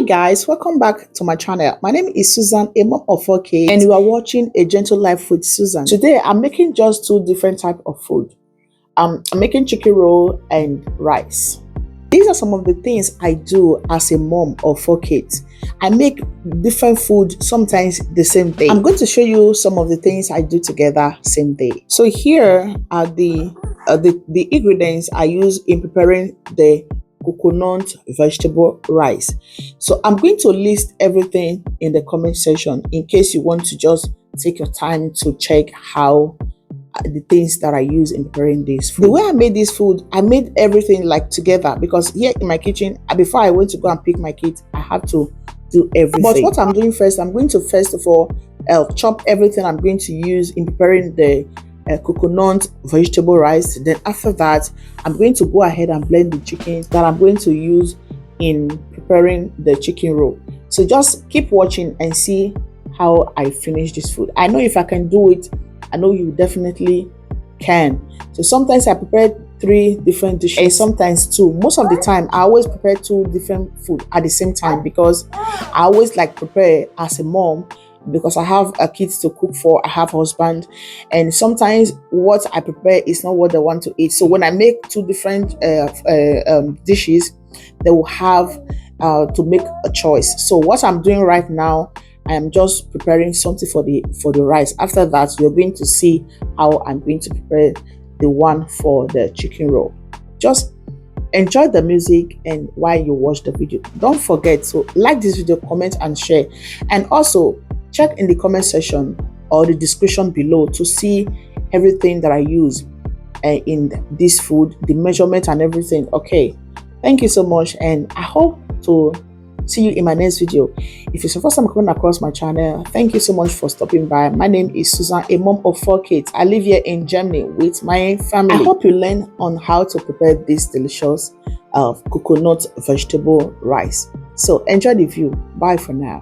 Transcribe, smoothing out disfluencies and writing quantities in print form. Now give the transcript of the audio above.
guys, welcome back to my channel. My name is Susan, a mom of 4 kids, and you are watching A Gentle Life with Susan. Today I'm making just two different types of food. I'm making chicken roll and rice. These are some of the things I do as a mom of 4 kids. I make different food sometimes the same day. I'm going to show you some of the things I do together same day. So here are the ingredients I use in preparing the coconut vegetable rice. So I'm going to list everything in the comment section in case you want to just take your time to check how the things that I use in preparing this food. The way I made this food, I made everything like together, because here in my kitchen, before I went to go and pick my kids, I had to do everything. But what I'm doing first, I'm going to first of all chop everything I'm going to use in preparing the coconut vegetable rice. Then after that, I'm going to go ahead and blend the chicken that I'm going to use in preparing the chicken roll. So just keep watching and see how I finish this food. I know if I can do it, I know you definitely can. So sometimes I prepare 3 different dishes, and sometimes 2. Most of the time I always prepare 2 different food at the same time, because I always like prepare as a mom, because I have kids to cook for, I have a husband, and sometimes what I prepare is not what they want to eat. So when I make 2 different dishes, they will have to make a choice. So what I'm doing right now, I am just preparing something for the rice. After that, you're going to see how I'm going to prepare the one for the chicken roll. Just enjoy the music, and while you watch the video, don't forget to like this video, comment and share, and also check in the comment section or the description below to see everything that I use in this food, the measurement and everything. Okay, thank you so much, and I hope to see you in my next video. If it's your first time coming across my channel, thank you so much for stopping by. My name is Susan, a mom of 4 kids. I live here in Germany with my family. I hope you learn on how to prepare this delicious coconut vegetable rice. So enjoy the view. Bye for now.